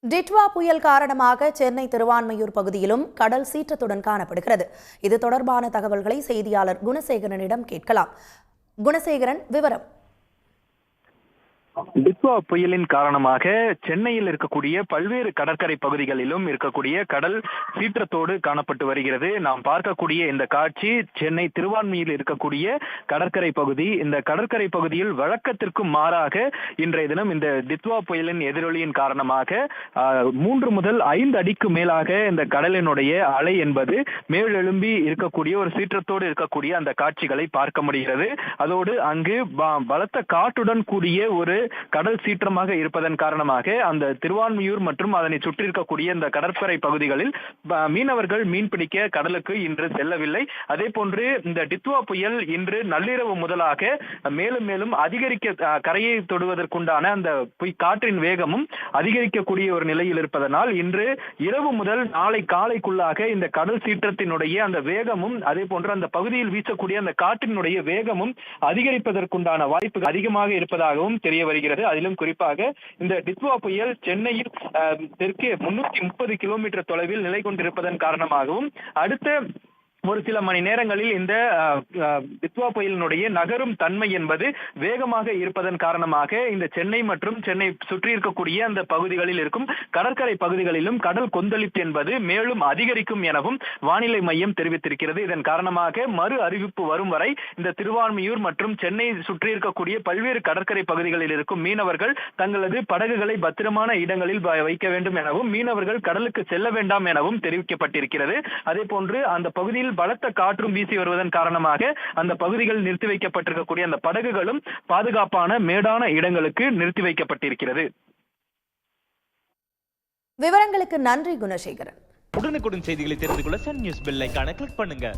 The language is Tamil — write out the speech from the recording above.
டிட்வா புயல் காரணமாக சென்னை திருவான்மையூர் பகுதியிலும் கடல் சீற்றத்துடன் காணப்படுகிறது. இது தொடர்பான தகவல்களை செய்தியாளர் குணசேகரனிடம் கேட்கலாம். குணசேகரன், விவரம். டிட்வா புயலின் காரணமாக சென்னையில் இருக்கக்கூடிய பல்வேறு கடற்கரை பகுதிகளிலும் இருக்கக்கூடிய கடல் சீற்றத்தோடு காணப்பட்டு வருகிறது. நாம் பார்க்கக்கூடிய இந்த காட்சி சென்னை திருவான்மியில் இருக்கக்கூடிய கடற்கரை பகுதி. இந்த கடற்கரை பகுதியில் வழக்கத்திற்கும் மாறாக இன்றைய தினம் இந்த டிட்வா புயலின் எதிரொலியின் காரணமாக 3 முதல் 5 அடிக்கு மேலாக இந்த கடலினுடைய அலை என்பது மேலெழும்பி இருக்கக்கூடிய ஒரு சீற்றத்தோடு இருக்கக்கூடிய அந்த காட்சிகளை பார்க்க முடிகிறது. அதோடு அங்கு பலத்த காற்றுடன் கூடிய ஒரு கடல் சீற்றமாக இருப்பதன் காரணமாக அந்த திருவான்மியூர் மற்றும் அதனை சுற்றி இருக்கக்கூடிய இந்த கடற்கரை பகுதிகளில் மீனவர்கள் மீன்பிடிக்க கடலுக்கு இன்று செல்லவில்லை. அதே போன்று இந்த டிட்வா புயல் இன்று நள்ளிரவு முதலாக மேலும் மேலும் அதிகரிக்க கரையை தொடுவதற்குண்டான அந்த காற்றின் வேகமும் அதிகரிக்கக்கூடிய ஒரு நிலையில் இருப்பதனால் இன்று இரவு முதல் நாளை காலைக்குள்ளாக இந்த கடல் சீற்றத்தினுடைய அந்த வேகமும் அதே போன்று அந்த பகுதியில் வீசக்கூடிய அந்த காற்றினுடைய வேகமும் அதிகரிப்பதற்குண்டான வாய்ப்புகள் அதிகமாக இருப்பதாகவும் தெரிய வருகிறது. அதிலும் குறிப்பாக இந்த டிட்வா புயல் சென்னையில் தெற்கே 330 கிலோமீட்டர் தொலைவில் நிலை கொண்டிருப்பதன் காரணமாகவும் அடுத்த ஒரு சில மணி நேரங்களில் இந்த டிட்வா புயலினுடைய நகரும் தன்மை என்பது வேகமாக இருப்பதன் காரணமாக இந்த சென்னை மற்றும் சென்னை சுற்றி இருக்கக்கூடிய அந்த பகுதிகளில் இருக்கும் கடற்கரை பகுதிகளிலும் கடல் கொந்தளிப்பு என்பது மேலும் அதிகரிக்கும் எனவும் வானிலை மையம் தெரிவித்திருக்கிறது. இதன் காரணமாக மறு அறிவிப்பு வரும் வரை இந்த திருவான்மியூர் மற்றும் சென்னை சுற்றி இருக்கக்கூடிய பல்வேறு கடற்கரை பகுதிகளில் இருக்கும் மீனவர்கள் தங்களது படகுகளை பத்திரமான இடங்களில் வைக்க வேண்டும் எனவும் மீனவர்கள் கடலுக்கு செல்ல வேண்டாம் எனவும் தெரிவிக்கப்பட்டிருக்கிறது. அதே போன்று அந்த பகுதியில் பலத்த காற்றும் வீசி வருவதன் காரணமாக அந்த பகுதிகள் நிறுத்தி வைக்கப்பட்டிருக்கக்கூடிய அந்த படகுகளும் பாதுகாப்பான மேடான இடங்களுக்கு நிறுத்தி வைக்கப்பட்டிருக்கிறது. விவரங்களுக்கு நன்றி குணசேகரன். உடனுக்குடன் செய்திகளை தெரிந்து கொள்ள சன் நியூஸ் பெல் ஐகானை கிளிக் பண்ணுங்க.